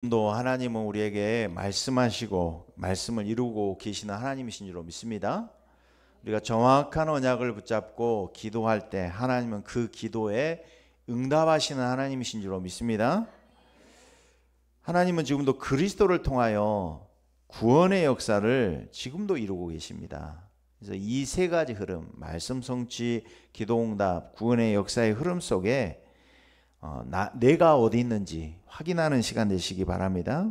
도 하나님은 우리에게 말씀하시고 말씀을 이루고 계시는 하나님이신 줄로 믿습니다. 우리가 정확한 언약을 붙잡고 기도할 때 하나님은 그 기도에 응답하시는 하나님이신 줄로 믿습니다. 하나님은 지금도 그리스도를 통하여 구원의 역사를 지금도 이루고 계십니다. 그래서 이 세 가지 흐름, 말씀 성취, 기도 응답, 구원의 역사의 흐름 속에 내가 어디 있는지 확인하는 시간 되시기 바랍니다.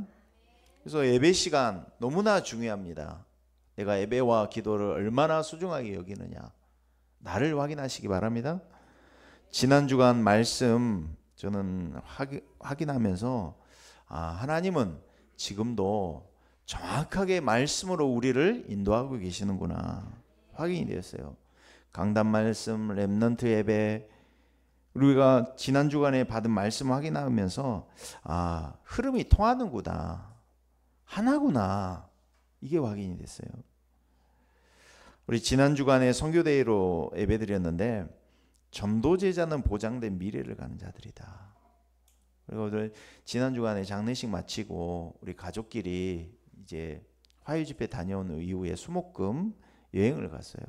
그래서 예배 시간 너무나 중요합니다. 내가 예배와 기도를 얼마나 소중하게 여기느냐, 나를 확인하시기 바랍니다. 지난 주간 말씀 저는 확인하면서 하나님은 지금도 정확하게 말씀으로 우리를 인도하고 계시는구나 확인이 되었어요. 강단 말씀, 렘넌트 예배, 우리가 지난 주간에 받은 말씀 확인하면서 흐름이 통하는구나, 하나구나, 이게 확인이 됐어요. 우리 지난 주간에 선교대회로 예배드렸는데 전도제자는 보장된 미래를 가는 자들이다. 그리고 지난 주간에 장례식 마치고 우리 가족끼리 이제 화요집회 다녀온 이후에 수목금 여행을 갔어요.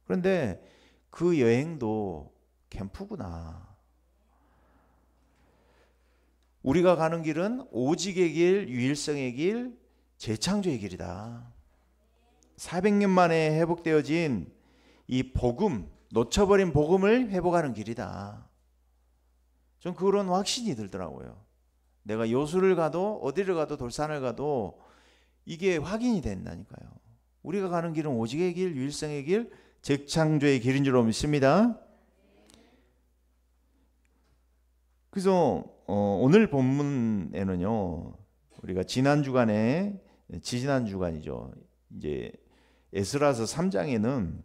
그런데 그 여행도 캠프구나. 우리가 가는 길은 오직의 길, 유일성의 길, 재창조의 길이다. 400년 만에 회복되어진 이 복음, 놓쳐버린 복음을 회복하는 길이다. 전 그런 확신이 들더라고요. 내가 요수를 가도 어디를 가도 돌산을 가도 이게 확인이 된다니까요. 우리가 가는 길은 오직의 길, 유일성의 길, 재창조의 길인 줄로 믿습니다. 그래서 오늘 본문에는요, 우리가 지난 주간이죠. 이제 에스라서 3장에는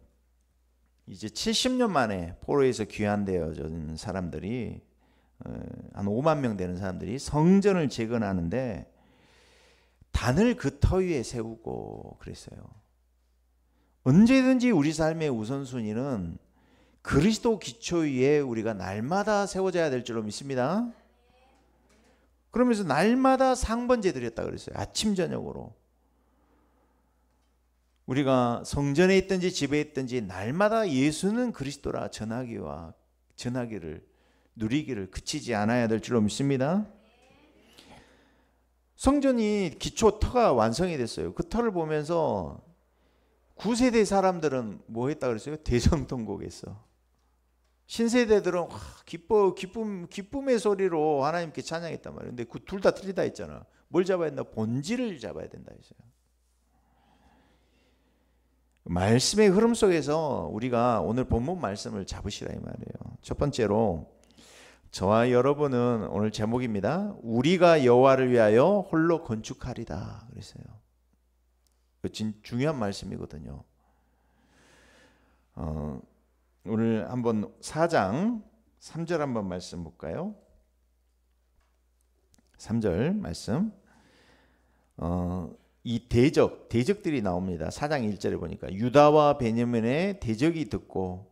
이제 70년 만에 포로에서 귀환되어진 사람들이 한 5만 명 되는 사람들이 성전을 재건하는데 단을 그 터 위에 세우고 그랬어요. 언제든지 우리 삶의 우선순위는 그리스도 기초 위에 우리가 날마다 세워져야 될 줄로 믿습니다. 그러면서 날마다 상번제 드렸다 그랬어요. 아침 저녁으로. 우리가 성전에 있든지 집에 있든지 날마다 예수는 그리스도라 전하기를 누리기를 그치지 않아야 될 줄로 믿습니다. 성전이 기초 터가 완성이 됐어요. 그 터를 보면서 9세대 사람들은 뭐 했다 그랬어요? 대성통곡했어. 신세대들은 기쁨의 소리로 하나님께 찬양했단 말이에요. 근데 그 둘 다 틀리다 했잖아. 뭘 잡아야 된다? 본질을 잡아야 된다 했어요. 말씀의 흐름 속에서 우리가 오늘 본문 말씀을 잡으시라 이 말이에요. 첫 번째로 저와 여러분은 오늘 제목입니다. 우리가 여호와를 위하여 홀로 건축하리다 그랬어요. 중요한 말씀이거든요. 오늘 한번 4장 3절 한번 말씀 볼까요? 3절 말씀. 이 대적들이 나옵니다. 4장 1절에 보니까 유다와 베냐민의 대적이 듣고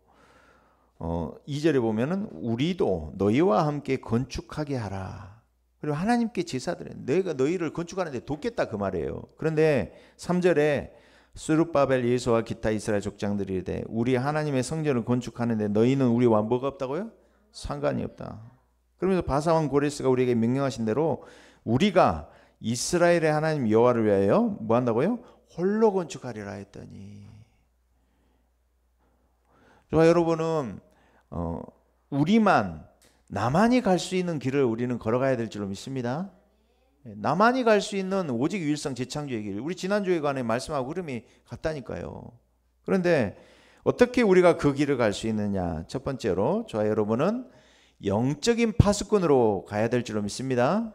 2절에 보면은 우리도 너희와 함께 건축하게 하라. 그리고 하나님께 제사드려. 내가 너희를 건축하는데 돕겠다 그 말이에요. 그런데 3절에 스룹바벨 예수와 기타 이스라엘 족장들이 이르되 우리 하나님의 성전을 건축하는데 너희는 우리와 뭐가 없다고요? 상관이 없다. 그러면서 바사왕 고레스가 우리에게 명령하신 대로 우리가 이스라엘의 하나님 여호와를 위하여 뭐 한다고요? 홀로 건축하리라 했더니, 저와 여러분은 나만이 갈 수 있는 길을 우리는 걸어가야 될 줄로 믿습니다. 나만이 갈 수 있는 오직 유일성 재창조의 길, 우리 지난주에 관해 말씀하고 흐름이 같다니까요. 그런데 어떻게 우리가 그 길을 갈 수 있느냐? 첫 번째로 저와 여러분은 영적인 파수꾼으로 가야 될 줄로 믿습니다.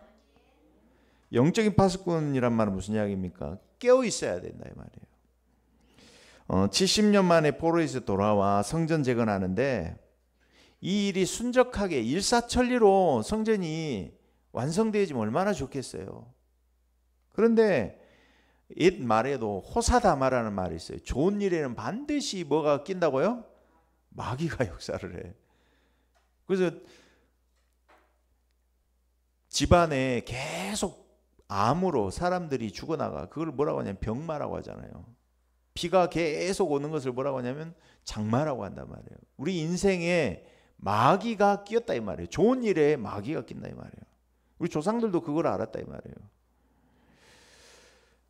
영적인 파수꾼이란 말은 무슨 이야기입니까? 깨어 있어야 된다 이 말이에요. 70년 만에 포로에서 돌아와 성전 재건하는데 이 일이 순적하게 일사천리로 성전이 완성되어지면 얼마나 좋겠어요. 그런데 옛 말에도 호사다마라는 말이 있어요. 좋은 일에는 반드시 뭐가 낀다고요? 마귀가 역사를 해. 그래서 집안에 계속 암으로 사람들이 죽어나가. 그걸 뭐라고 하냐면 병마라고 하잖아요. 비가 계속 오는 것을 뭐라고 하냐면 장마라고 한단 말이에요. 우리 인생에 마귀가 끼었다 이 말이에요. 좋은 일에 마귀가 낀다 이 말이에요. 우리 조상들도 그걸 알았다 이 말이에요.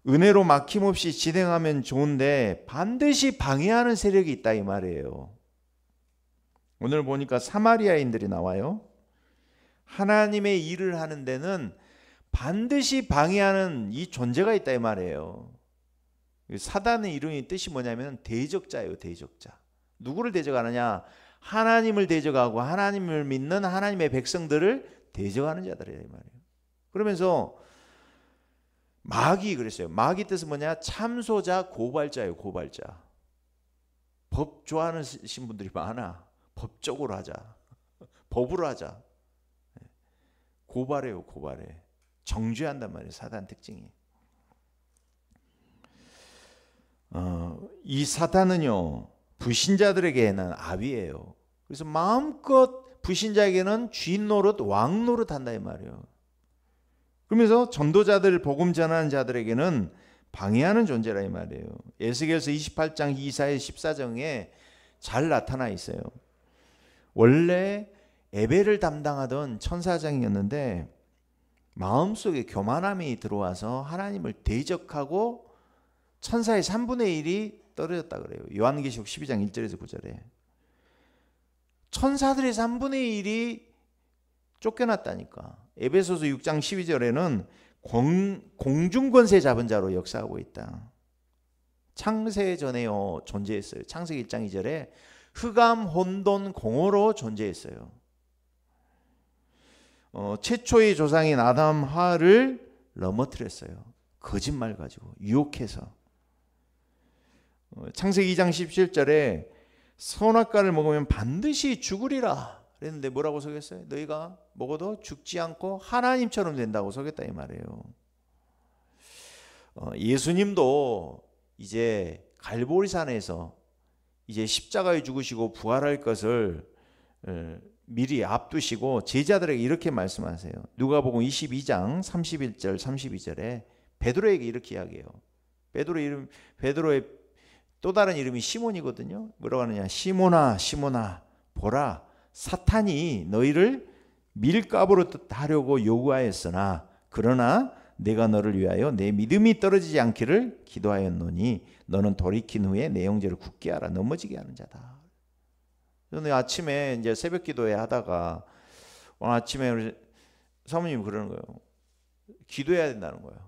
은혜로 막힘없이 진행하면 좋은데 반드시 방해하는 세력이 있다 이 말이에요. 오늘 보니까 사마리아인들이 나와요. 하나님의 일을 하는 데는 반드시 방해하는 이 존재가 있다 이 말이에요. 사단의 이름이 뜻이 뭐냐면 대적자예요. 대적자. 누구를 대적하느냐? 하나님을 대적하고 하나님을 믿는 하나님의 백성들을 대적하는 자들이에요 이 말이에요. 그러면서 마귀 그랬어요. 마귀 뜻은 뭐냐? 참소자, 고발자예요. 고발자. 법 좋아하는 분들이 많아. 법적으로 하자. 법으로 하자. 고발해요. 고발해. 정죄한단 말이에요. 사단 특징이. 이 사탄은요 불신자들에게는 압이에요. 그래서 마음껏 불신자에게는 쥐 노릇 왕 노릇 한다 이 말이에요. 그러면서 전도자들 복음 전하는 자들에게는 방해하는 존재라 이 말이에요. 에스겔서 28장 24에 14장에 잘 나타나 있어요. 원래 예배를 담당하던 천사장이었는데 마음속에 교만함이 들어와서 하나님을 대적하고 천사의 3분의 1이 떨어졌다 그래요. 요한계시록 12장 1절에서 9절에. 천사들의 3분의 1이 쫓겨났다니까. 에베소서 6장 12절에는 공중권세 잡은 자로 역사하고 있다. 창세 전에요 존재했어요. 창세기 1장 2절에 흑암, 혼돈, 공허로 존재했어요. 최초의 조상인 아담, 하와를 넘어뜨렸어요. 거짓말 가지고 유혹해서. 창세기 2장 17절에 선악과를 먹으면 반드시 죽으리라 그랬는데 뭐라고 속였어요? 너희가 먹어도 죽지 않고 하나님처럼 된다고 속였다 이 말이에요. 예수님도 이제 갈보리산에서 이제 십자가에 죽으시고 부활할 것을 미리 앞두시고 제자들에게 이렇게 말씀하세요. 누가복음 22장 31절 32절에 베드로에게 이렇게 이야기해요. 베드로의 또 다른 이름이 시몬이거든요. 뭐라고 하느냐? 시몬아 시몬아 보라 사탄이 너희를 밀가부로 하려고 요구하였으나 그러나 내가 너를 위하여 내 믿음이 떨어지지 않기를 기도하였노니 너는 돌이킨 후에 내 형제를 굳게 하라. 넘어지게 하는 자다. 저는 아침에 이제 새벽 기도회 하다가 오늘 아침에 우리 사모님이 그러는 거예요. 기도해야 된다는 거예요.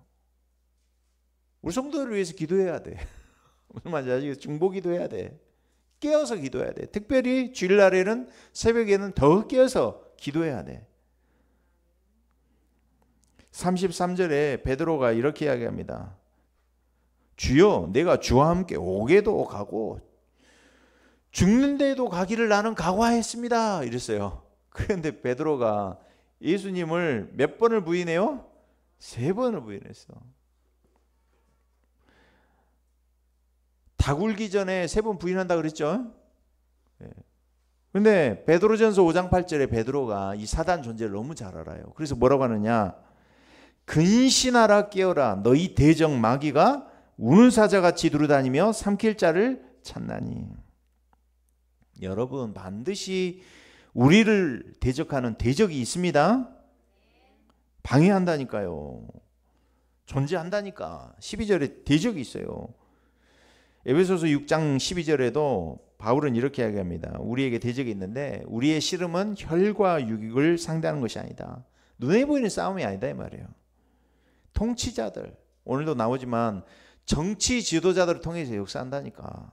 우리 성도들을 위해서 기도해야 돼. 무슨 말인지 아시겠어요? 중보 기도해야 돼. 깨어서 기도해야 돼. 특별히 주일날에는 새벽에는 더 깨어서 기도해야 돼. 33절에 베드로가 이렇게 이야기합니다. 주여 내가 주와 함께 옥에도 가고 죽는 데에도 가기를 나는 각오하였습니다. 이랬어요. 그런데 베드로가 예수님을 몇 번을 부인해요? 3번을 부인했어. 다 굴기 전에 3번 부인한다 그랬죠? 그런데 베드로전서 5장 8절에 베드로가 이 사단 존재를 너무 잘 알아요. 그래서 뭐라고 하느냐? 근신하라 깨어라 너희 대적 마귀가 우는 사자같이 두루다니며 삼킬 자를 찾나니. 여러분 반드시 우리를 대적하는 대적이 있습니다. 방해한다니까요. 존재한다니까. 12절에 대적이 있어요. 에베소서 6장 12절에도 바울은 이렇게 이야기합니다. 우리에게 대적이 있는데 우리의 씨름은 혈과 육을 상대하는 것이 아니다. 눈에 보이는 싸움이 아니다 이 말이에요. 통치자들 오늘도 나오지만 정치 지도자들을 통해서 역사한다니까.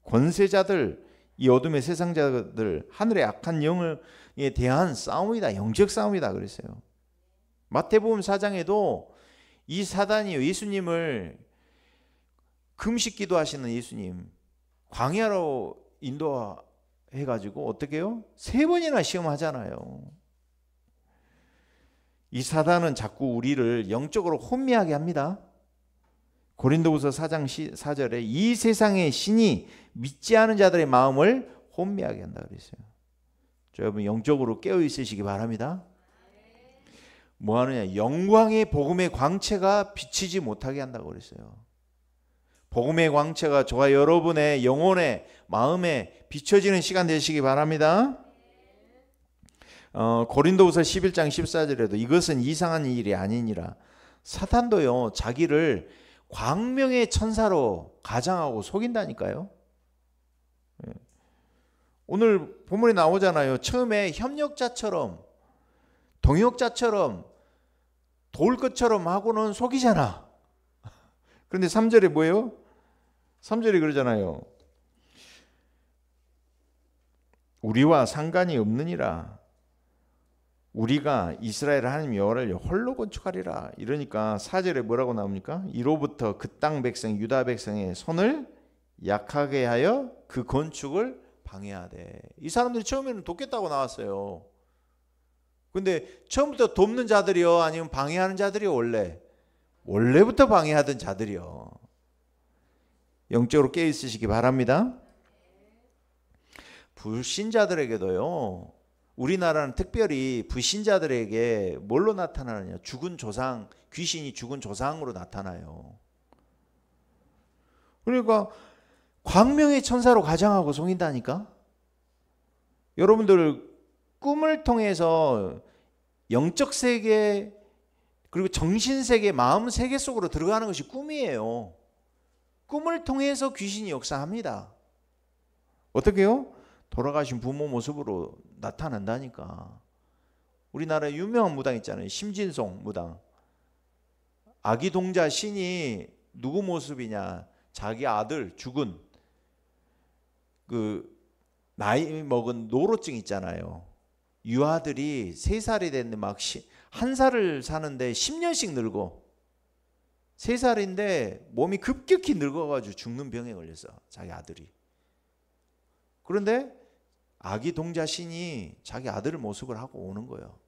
권세자들 이 어둠의 세상자들 하늘의 악한 영에 대한 싸움이다. 영적 싸움이다 그랬어요. 마태복음 4장에도 이 사단이 예수님을 금식 기도하시는 예수님 광야로 인도해가지고 어떻게 해요? 3번이나 시험하잖아요. 이 사단은 자꾸 우리를 영적으로 혼미하게 합니다. 고린도후서 4장 4절에 이 세상의 신이 믿지 않은 자들의 마음을 혼미하게 한다 그랬어요. 여러분 영적으로 깨어 있으시기 바랍니다. 뭐 하느냐? 영광의 복음의 광채가 비치지 못하게 한다고 그랬어요. 복음의 광채가 저와 여러분의 영혼의 마음에 비춰지는 시간 되시기 바랍니다. 고린도후서 11장 14절에도 이것은 이상한 일이 아니니라. 사탄도요 자기를 광명의 천사로 가장하고 속인다니까요. 오늘 본문에 나오잖아요. 처음에 협력자처럼 동역자처럼 도울 것처럼 하고는 속이잖아. 그런데 3절에 뭐예요? 3절에 그러잖아요. 우리와 상관이 없느니라. 우리가 이스라엘 하나님 여호와를 홀로 건축하리라. 이러니까 4절에 뭐라고 나옵니까? 이로부터 그 땅 백성 유다 백성의 손을 약하게 하여 그 건축을 방해하되. 이 사람들이 처음에는 돕겠다고 나왔어요. 근데 처음부터 돕는 자들이요 아니면 방해하는 자들이요? 원래부터 방해하던 자들이요. 영적으로 깨어 있으시기 바랍니다. 불신자들에게도요, 우리나라는 특별히 불신자들에게 뭘로 나타나느냐? 죽은 조상, 귀신이 죽은 조상으로 나타나요. 그러니까 광명의 천사로 가장하고 속인다니까. 여러분들 꿈을 통해서 영적 세계 그리고 정신 세계, 마음 세계 속으로 들어가는 것이 꿈이에요. 꿈을 통해서 귀신이 역사합니다. 어떻게요? 돌아가신 부모 모습으로 나타난다니까. 우리나라에 유명한 무당 있잖아요. 심진송 무당. 아기 동자 신이 누구 모습이냐? 자기 아들 죽은 그 나이 먹은 노로증 있잖아요. 유아들이 3살이 됐는데 막 1살을 사는데 10년씩 늙어. 3살인데 몸이 급격히 늙어가지고 죽는 병에 걸렸어. 자기 아들이. 그런데 아기 동자 신이 자기 아들의 모습을 하고 오는 거예요.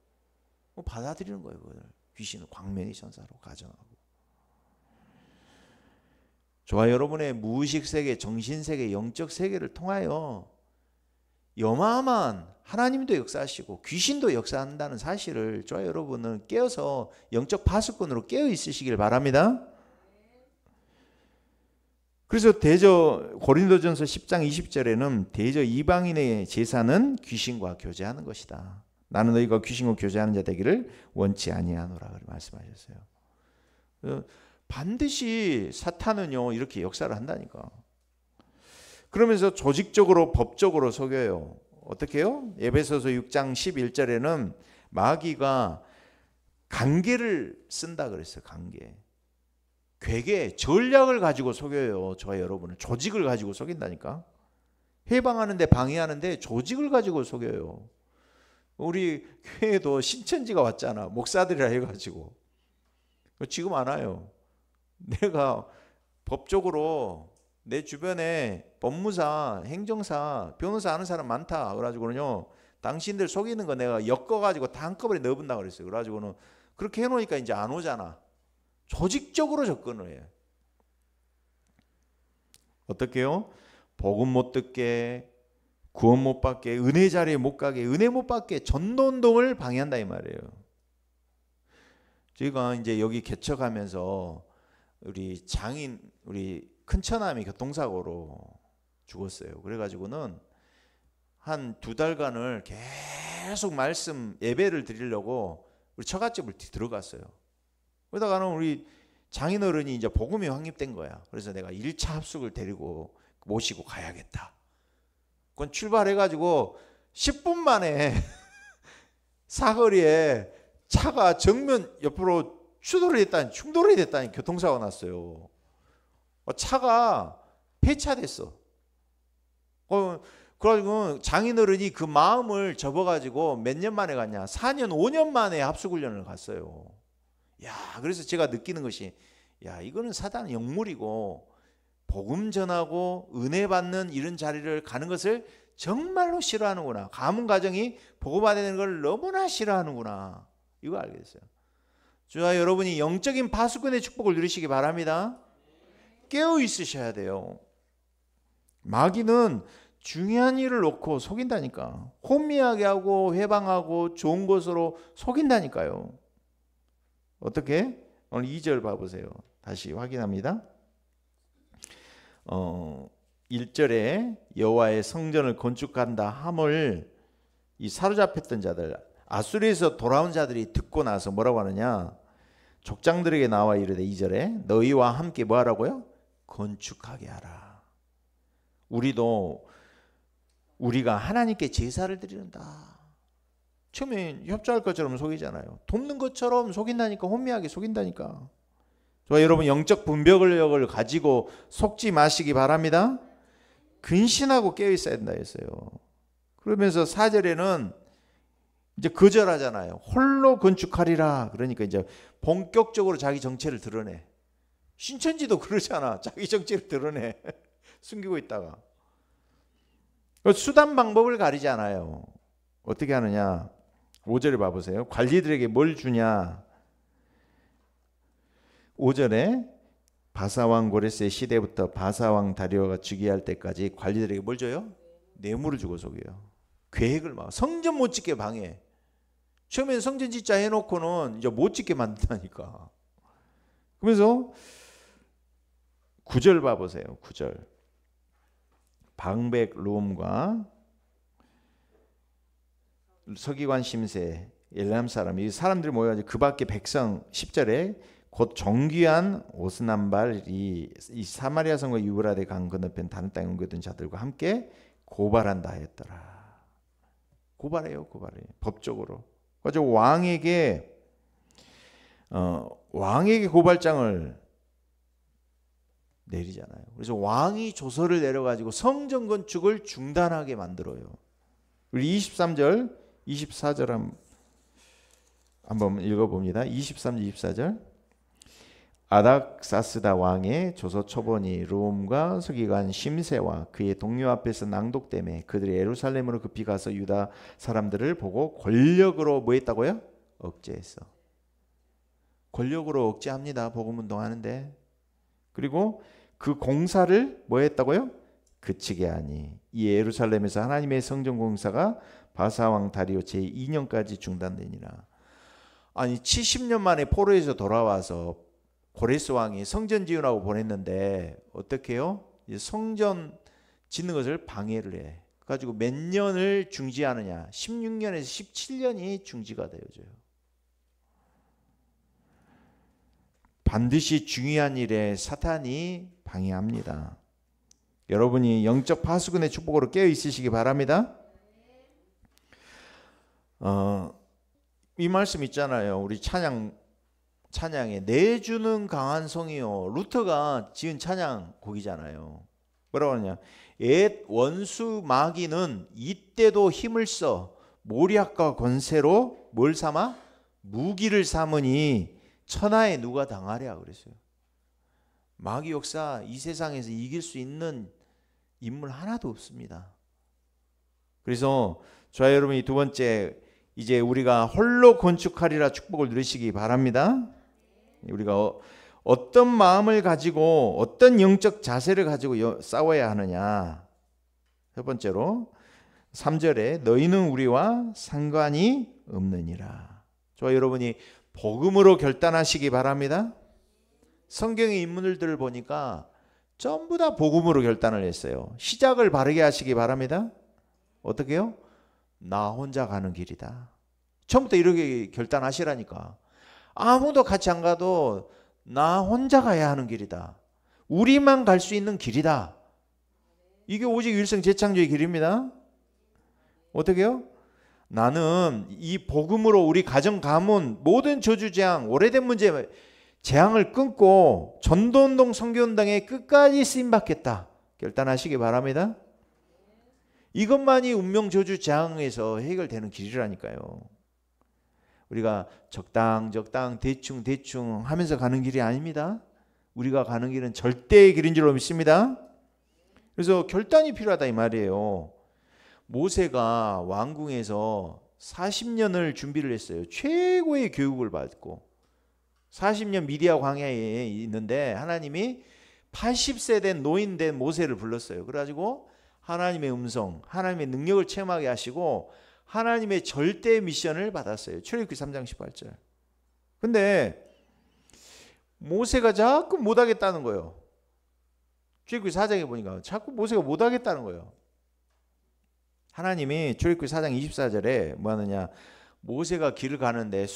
받아들이는 거예요. 그걸. 귀신을 광명의 천사로 가정하고. 저와 여러분의 무의식 세계, 정신 세계, 영적 세계를 통하여 어마어마한 하나님도 역사하시고 귀신도 역사한다는 사실을 저와 여러분은 깨어서 영적 파수꾼으로 깨어 있으시길 바랍니다. 그래서 고린도전서 10장 20절에는 대저 이방인의 제사는 귀신과 교제하는 것이다. 나는 너희가 귀신과 교제하는 자 되기를 원치 아니하노라 말씀하셨어요. 반드시 사탄은요 이렇게 역사를 한다니까. 그러면서 조직적으로 법적으로 속여요. 어떻게 해요? 에베소서 6장 11절에는 마귀가 관계를 쓴다 그랬어요. 관계. 괴계, 전략을 가지고 속여요. 저와 여러분을. 조직을 가지고 속인다니까. 해방하는데 방해하는데 조직을 가지고 속여요. 우리 교회에도 신천지가 왔잖아. 목사들이라 해가지고. 지금 안 와요. 내가 법적으로 내 주변에 법무사, 행정사, 변호사 하는 사람 많다. 그래가지고는요, 당신들 속이는 거 내가 엮어가지고 다 한꺼번에 넣어본다 그랬어요. 그래가지고는 그렇게 해놓으니까 이제 안 오잖아. 조직적으로 접근을 해요. 어떻게요? 복음 못 듣게, 구원 못 받게, 은혜 자리에 못 가게, 은혜 못 받게 전도운동을 방해한다 이 말이에요. 저희가 이제 여기 개척하면서 우리 장인, 우리 큰처남이 교통사고로 죽었어요. 그래가지고는 한 2달간을 계속 말씀 예배를 드리려고 우리 처갓집을 들어갔어요. 그러다가는 우리 장인어른이 이제 복음이 확립된 거야. 그래서 내가 1차 합숙을 데리고 모시고 가야겠다. 그건 출발해가지고 10분 만에 사거리에 차가 정면 옆으로 충돌이 됐다니 교통사고가 났어요. 차가 폐차됐어. 그래가지고 장인어른이 그 마음을 접어가지고 몇 년 만에 갔냐? 4년, 5년 만에 합숙훈련을 갔어요. 야, 그래서 제가 느끼는 것이, 야, 이거는 사단의 영물이고 복음 전하고 은혜 받는 이런 자리를 가는 것을 정말로 싫어하는구나. 가문 가정이 보고받는 걸 너무나 싫어하는구나. 이거 알게 됐어요. 저와 여러분이 영적인 파수꾼의 축복을 누리시기 바랍니다. 깨어 있으셔야 돼요. 마귀는 중요한 일을 놓고 속인다니까. 혼미하게 하고 회방하고 좋은 것으로 속인다니까요. 어떻게? 오늘 2절 봐보세요. 다시 확인합니다. 1절에 여호와의 성전을 건축한다 함을 이 사로잡혔던 자들, 아수리에서 돌아온 자들이 듣고 나서 뭐라고 하느냐? 족장들에게 나와 이르되 2절에 너희와 함께 뭐 하라고요? 건축하게 하라. 우리가 하나님께 제사를 드린다. 처음엔 협조할 것처럼 속이잖아요. 돕는 것처럼 속인다니까, 혼미하게 속인다니까. 저 여러분 영적 분별력을 가지고 속지 마시기 바랍니다. 근신하고 깨어 있어야 된다 했어요. 그러면서 4절에는 이제 거절하잖아요. 홀로 건축하리라. 그러니까 이제 본격적으로 자기 정체를 드러내. 신천지도 그러잖아. 자기 정체를 드러내. 숨기고 있다가. 수단 방법을 가리지 않아요. 어떻게 하느냐? 5절에 봐보세요. 관리들에게 뭘 주냐? 5절에 바사왕 고레스의 시대부터 바사왕 다리오가 즉위할 때까지 관리들에게 뭘 줘요? 뇌물을 주고 속여요. 계획을 막 성전 못 짓게 방해. 처음엔 성전 짓자 해놓고는 이제 못 짓게 만든다니까. 그러면서 9절 봐보세요. 9절. 방백 룸과 서기관 심세 엘람 사람 이 사람들이 모여가지고 그 밖에 백성 10절에 곧 정귀한 오스난발이 이 사마리아 성과 유브라데 강 건너편 다른 땅에 옮겨둔 자들과 함께 고발한다 했더라. 고발해요. 법적으로. 그래서 왕에게 고발장을 내리잖아요. 그래서 왕이 조서를 내려가지고 성전 건축을 중단하게 만들어요. 우리 23절, 24절 한번 읽어봅니다. 23절, 24절. 아닥사스다 왕의 조서 초본이 룸과 서기관 심세와 그의 동료 앞에서 낭독되매 그들이 예루살렘으로 급히 가서 유다 사람들을 보고 권력으로 뭐 했다고요? 억제했어. 권력으로 억제합니다. 복음운동 하는데. 그리고 그 공사를 뭐 했다고요? 그치게 하니 이 예루살렘에서 하나님의 성전 공사가 바사왕 다리오 제2년까지 중단되니라. 아니 70년 만에 포로에서 돌아와서 고레스 왕이 성전 지으라고 보냈는데 어떻게 해요? 성전 짓는 것을 방해를 해. 가지고 몇 년을 중지하느냐? 16년에서 17년이 중지가 되어져요. 반드시 중요한 일에 사탄이 방해합니다. 여러분이 영적 파수꾼의 축복으로 깨어 있으시기 바랍니다. 이 말씀 있잖아요. 우리 찬양에 내주는 강한 성이요. 루터가 지은 찬양곡이잖아요. 뭐라고 하느냐? 옛 원수 마귀는 이때도 힘을 써 모략과 권세로 뭘 삼아? 무기를 삼으니 천하에 누가 당하랴 그랬어요. 마귀 역사 이 세상에서 이길 수 있는 인물 하나도 없습니다. 그래서 저와 여러분이 두 번째 이제 우리가 홀로 건축하리라 축복을 누리시기 바랍니다. 우리가 어떤 마음을 가지고 어떤 영적 자세를 가지고 싸워야 하느냐. 첫 번째로 3절에 너희는 우리와 상관이 없느니라. 저와 여러분이 복음으로 결단하시기 바랍니다. 성경의 인물들을 보니까 전부 다 복음으로 결단을 했어요. 시작을 바르게 하시기 바랍니다. 어떻게 해요? 나 혼자 가는 길이다. 처음부터 이렇게 결단하시라니까. 아무도 같이 안 가도 나 혼자 가야 하는 길이다. 우리만 갈 수 있는 길이다. 이게 오직 일성 재창조의 길입니다. 어떻게 해요? 나는 이 복음으로 우리 가정 가문 모든 저주 재앙 오래된 문제 재앙을 끊고 전도운동 선교운동에 끝까지 쓰임받겠다. 결단하시기 바랍니다. 이것만이 운명 저주 재앙에서 해결되는 길이라니까요. 우리가 적당 대충 하면서 가는 길이 아닙니다. 우리가 가는 길은 절대의 길인 줄로 믿습니다. 그래서 결단이 필요하다 이 말이에요. 모세가 왕궁에서 40년을 준비를 했어요. 최고의 교육을 받고 40년 미디아 광야에 있는데 하나님이 80세 된 노인 된 모세를 불렀어요. 그래가지고 하나님의 음성, 하나님의 능력을 체험하게 하시고 하나님의 절대 미션을 받았어요. 출애굽기 3장 18절. 근데 모세가 자꾸 못하겠다는 거예요. 출애굽기 4장에 보니까 자꾸 모세가 못하겠다는 거예요. 하나님이 출애굽기 4장 24절에 뭐 하느냐, 모세가 길을 가는데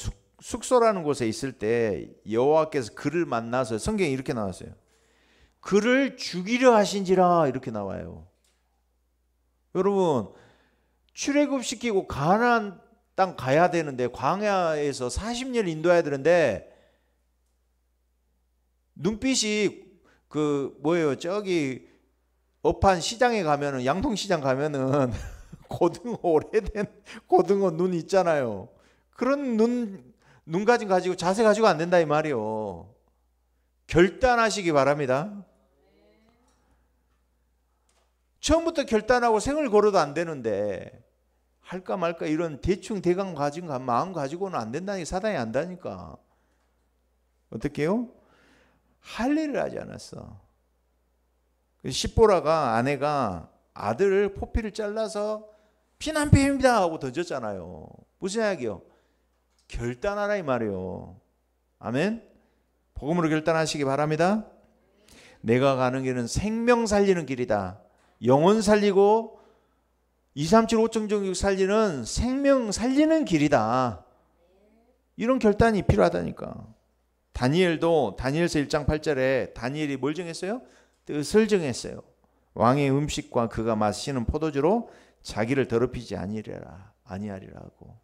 숙소라는 곳에 있을 때 여호와께서 그를 만나서, 성경에 이렇게 나왔어요. 그를 죽이려 하신지라, 이렇게 나와요. 여러분, 출애굽시키고 가나안 땅 가야 되는데, 광야에서 40년 인도해야 되는데, 눈빛이 그 뭐예요, 저기 어판 시장에 가면은, 양통시장 가면은 고등어, 오래된 고등어 눈 있잖아요. 그런 눈가짐 가지고 자세 가지고 안 된다 이 말이요. 결단하시기 바랍니다. 처음부터 결단하고 생을 걸어도 안 되는데 할까 말까 이런 대충 대강 가진 마음 가지고는 안 된다니, 사단이 안다니까. 어떻게 해요? 할 일을 하지 않았어. 십보라가, 아내가 아들을 포피를 잘라서 피난패입니다 하고 던졌잖아요. 무슨 이야기요? 결단하라 이 말이요. 아멘. 복음으로 결단하시기 바랍니다. 내가 가는 길은 생명 살리는 길이다. 영혼 살리고 2, 3, 7, 5, 6 살리는 생명 살리는 길이다. 이런 결단이 필요하다니까. 다니엘도 다니엘서 1장 8절에 다니엘이 뭘 정했어요? 뜻을 정했어요. 왕의 음식과 그가 마시는 포도주로 자기를 더럽히지 아니하리라고.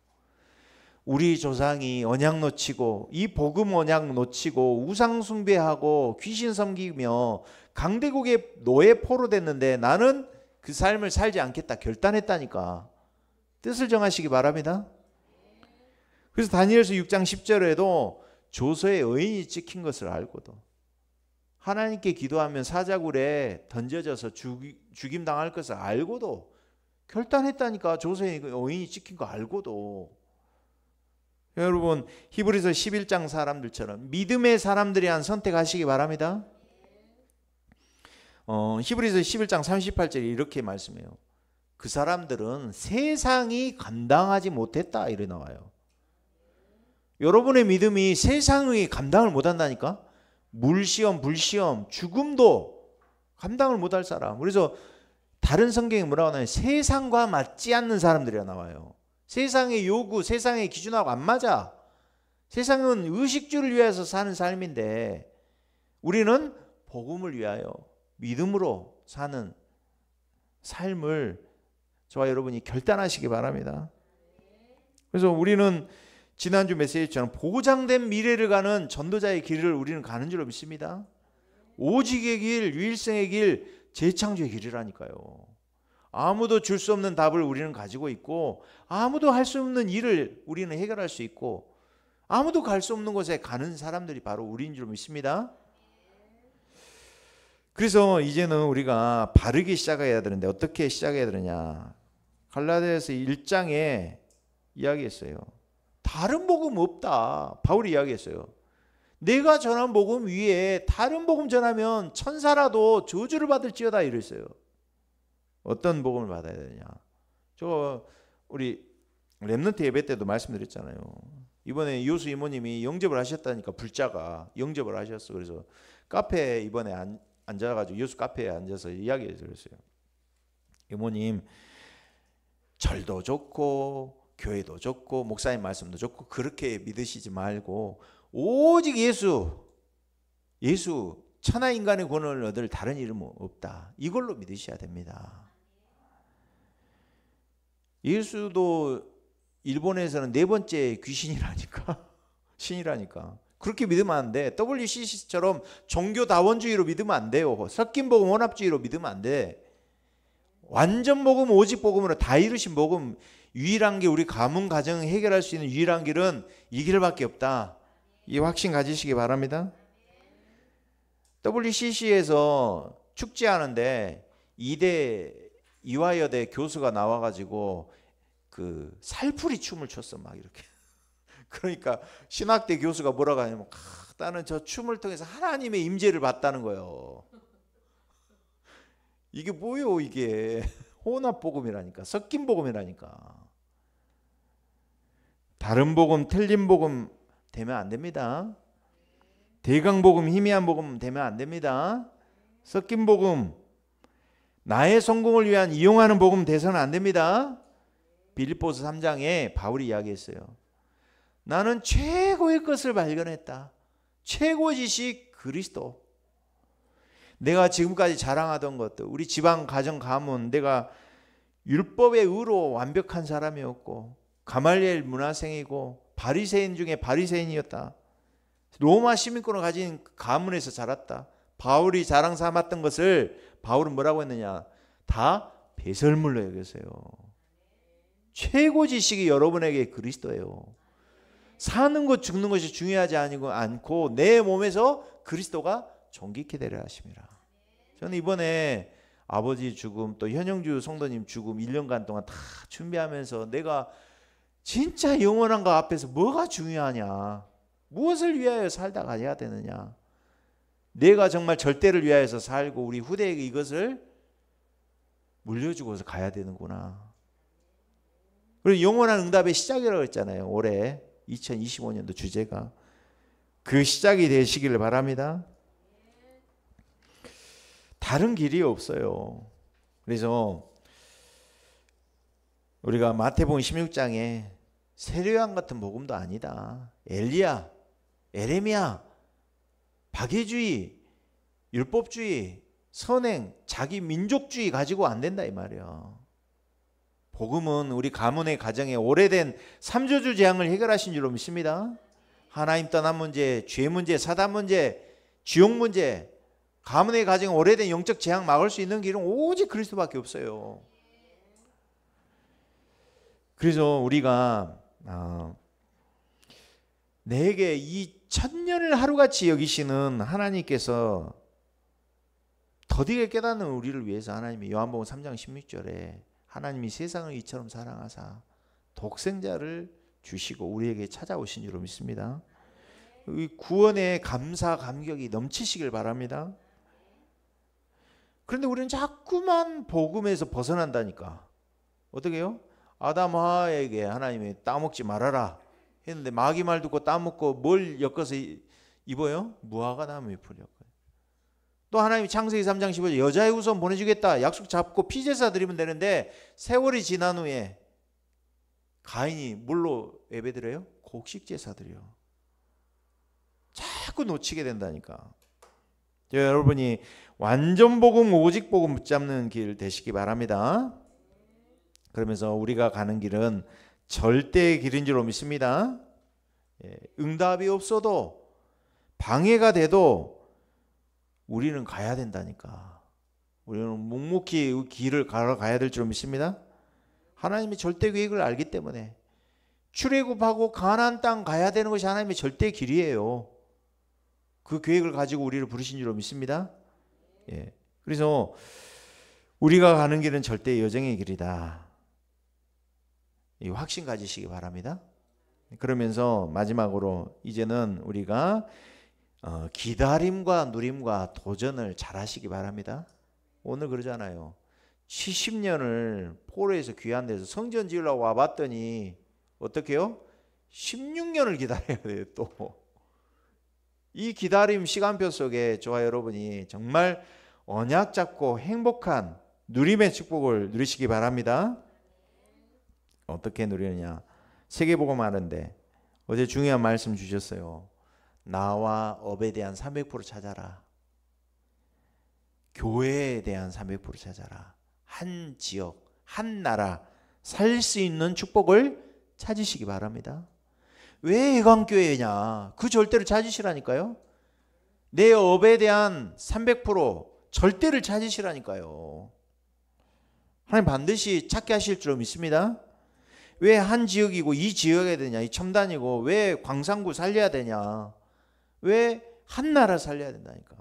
우리 조상이 언약 놓치고, 이 복음 언약 놓치고 우상 숭배하고 귀신 섬기며 강대국의 노예 포로 됐는데 나는 그 삶을 살지 않겠다 결단했다니까. 뜻을 정하시기 바랍니다. 그래서 다니엘서 6장 10절에도 조서에 의인이 찍힌 것을 알고도 하나님께 기도하면 사자굴에 던져져서 죽임당할 것을 알고도 결단했다니까. 조서에 의인이 찍힌 거 알고도. 여러분, 히브리서 11장 사람들처럼 믿음의 사람들이 한 선택하시기 바랍니다. 히브리서 11장 38절에 이렇게 말씀해요. 그 사람들은 세상이 감당하지 못했다, 이래 나와요. 여러분의 믿음이 세상이 감당을 못한다니까. 물시험, 불시험, 죽음도 감당을 못할 사람. 그래서 다른 성경에 뭐라고 하나요? 세상과 맞지 않는 사람들이라 나와요. 세상의 요구, 세상의 기준하고 안 맞아. 세상은 의식주를 위해서 사는 삶인데 우리는 복음을 위하여 믿음으로 사는 삶을 저와 여러분이 결단하시기 바랍니다. 그래서 우리는 지난주 메시지처럼 보장된 미래를 가는 전도자의 길을 우리는 가는 줄로 믿습니다. 오직의 길, 유일성의 길, 재창조의 길이라니까요. 아무도 줄 수 없는 답을 우리는 가지고 있고, 아무도 할 수 없는 일을 우리는 해결할 수 있고, 아무도 갈 수 없는 곳에 가는 사람들이 바로 우리인 줄 믿습니다. 그래서 이제는 우리가 바르게 시작해야 되는데 어떻게 시작해야 되느냐. 갈라디아서 1장에 이야기했어요. 다른 복음 없다. 바울이 이야기했어요. 내가 전한 복음 위에 다른 복음 전하면 천사라도 저주를 받을지어다 이랬어요. 어떤 복음을 받아야 되느냐. 저 우리 렘넌트 예배 때도 말씀드렸잖아요. 이번에 요수 이모님이 영접을 하셨다니까. 불자가 영접을 하셨어. 그래서 카페에 이번에 앉아가지고 요수 카페에 앉아서 이야기해 드렸어요. 이모님, 절도 좋고 교회도 좋고 목사님 말씀도 좋고 그렇게 믿으시지 말고 오직 예수 천하 인간의 구원을 얻을 다른 이름 없다. 이걸로 믿으셔야 됩니다. 예수도 일본에서는 네 번째 귀신이라니까. 신이라니까. 그렇게 믿으면 안 돼. WCC처럼 종교다원주의로 믿으면 안 돼요. 섞인 복음 혼합주의로 믿으면 안 돼. 완전 복음, 오직 복음으로 다 이루신 복음, 유일한 게 우리 가문 가정 해결할 수 있는 유일한 길은 이 길밖에 없다. 이 확신 가지시기 바랍니다. WCC에서 축제하는데 이화여대 교수가 나와가지고 그 살풀이 춤을 췄어. 막 이렇게. 그러니까 신학대 교수가 뭐라고 하냐면, 나는 저 춤을 통해서 하나님의 임재를 받다는 거예요. 이게 뭐요? 이게 혼합 복음이라니까. 섞인 복음이라니까. 다른 복음, 틀린 복음 되면 안 됩니다. 대강복음, 희미한 복음 되면 안 됩니다. 섞인 복음, 나의 성공을 위한 이용하는 복음 돼서는 안 됩니다. 빌립보서 3장에 바울이 이야기했어요. 나는 최고의 것을 발견했다. 최고 지식 그리스도. 내가 지금까지 자랑하던 것들, 우리 집안, 가정, 가문, 내가 율법의 의로 완벽한 사람이었고 가말리엘 문화생이고 바리새인 중에 바리새인이었다. 로마 시민권을 가진 가문에서 자랐다. 바울이 자랑 삼았던 것을 바울은 뭐라고 했느냐? 다 배설물로 여겼어요. 최고 지식이 여러분에게 그리스도예요. 사는 것 죽는 것이 중요하지 않고 내 몸에서 그리스도가 존귀케 되려 하심이라. 저는 이번에 아버지 죽음 또 현영주 성도님 죽음 1년간 동안 다 준비하면서 내가 진짜 영원한 것 앞에서 뭐가 중요하냐, 무엇을 위하여 살다 가야 되느냐, 내가 정말 절대를 위하여서 살고 우리 후대에게 이것을 물려주고서 가야 되는구나. 그리고 영원한 응답의 시작이라고 했잖아요. 올해 2025년도 주제가 그 시작이 되시기를 바랍니다. 다른 길이 없어요. 그래서 우리가 마태복음 16장에 세례요한 같은 복음도 아니다. 엘리야, 에레미야, 박애주의, 율법주의, 선행, 자기 민족주의 가지고 안 된다 이 말이야. 복음은 우리 가문의 가정에 오래된 삼조주 재앙을 해결하신 줄로 믿습니다. 하나님 떠난 문제, 죄 문제, 사단 문제, 지옥 문제, 가문의 가정에 오래된 영적 재앙 막을 수 있는 길은 오직 그리스도밖에 없어요. 그래서 우리가 내게 이 천년을 하루같이 여기시는 하나님께서 더디게 깨닫는 우리를 위해서 하나님이 요한복음 3장 16절에 하나님이 세상을 이처럼 사랑하사 독생자를 주시고 우리에게 찾아오신 줄로 믿습니다. 이 구원의 감사 감격이 넘치시길 바랍니다. 그런데 우리는 자꾸만 복음에서 벗어난다니까. 어떻게 해요? 아담 하와에게 하나님이 따먹지 말아라 했는데 마귀 말 듣고 따먹고 뭘 엮어서 입어요? 무화과 나무 잎을 엮어요. 또 하나님이 창세기 3장 15절 여자의 후손 보내주겠다 약속 잡고 피제사 드리면 되는데 세월이 지난 후에 가인이 뭘로 예배드려요? 곡식제사 드려요. 자꾸 놓치게 된다니까. 여러분이 완전 복음 오직 복음 붙잡는 길 되시기 바랍니다. 그러면서 우리가 가는 길은 절대의 길인 줄로 믿습니다. 응답이 없어도 방해가 돼도 우리는 가야 된다니까. 우리는 묵묵히 길을 걸어가야 될 줄로 믿습니다. 하나님의 절대 계획을 알기 때문에 출애굽하고 가나안 땅 가야 되는 것이 하나님의 절대 길이에요. 그 계획을 가지고 우리를 부르신 줄로 믿습니다. 그래서 우리가 가는 길은 절대 여정의 길이다. 이 확신 가지시기 바랍니다. 그러면서 마지막으로 이제는 우리가 기다림과 누림과 도전을 잘 하시기 바랍니다. 오늘 그러잖아요. 70년을 포로에서 귀한 데서 성전 지으려고 와봤더니 어떻게 해요? 16년을 기다려야 돼요. 또 이 기다림 시간표 속에 저와 여러분이 정말 언약 잡고 행복한 누림의 축복을 누리시기 바랍니다. 어떻게 누리느냐? 세계복음 하는데 어제 중요한 말씀 주셨어요. 나와 업에 대한 300% 찾아라. 교회에 대한 300% 찾아라. 한 지역, 한 나라 살 수 있는 축복을 찾으시기 바랍니다. 왜 해광교회냐? 그 절대를 찾으시라니까요. 내 업에 대한 300% 절대를 찾으시라니까요. 하나님 반드시 찾게 하실 줄 믿습니다. 왜 한 지역이고 이 지역에 되냐? 이 첨단이고 왜 광산구 살려야 되냐? 왜 한 나라 살려야 된다니까.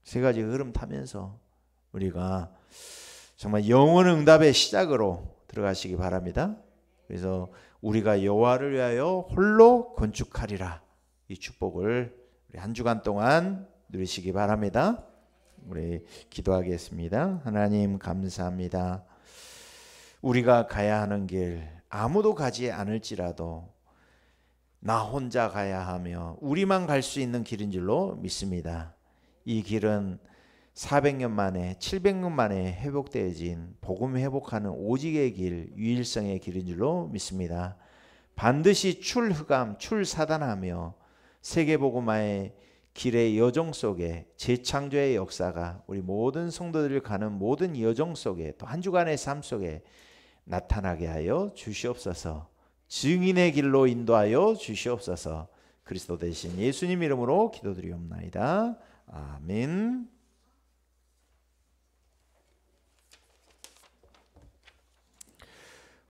세 가지 흐름 타면서 우리가 정말 영원 응답의 시작으로 들어가시기 바랍니다. 그래서 우리가 여호와를 위하여 홀로 건축하리라. 이 축복을 우리 한 주간 동안 누리시기 바랍니다. 우리 기도하겠습니다. 하나님 감사합니다. 우리가 가야 하는 길 아무도 가지 않을지라도 나 혼자 가야 하며 우리만 갈 수 있는 길인 줄로 믿습니다. 이 길은 400년 만에 700년 만에 회복되어진 복음 회복하는 오직의 길, 유일성의 길인 줄로 믿습니다. 반드시 출흑암, 출사단하며 세계복음화의 길의 여정 속에 재창조의 역사가 우리 모든 성도들을 가는 모든 여정 속에 또 한 주간의 삶 속에 나타나게 하여 주시옵소서. 증인의 길로 인도하여 주시옵소서. 그리스도 대신 예수님 이름으로 기도드리옵나이다. 아멘.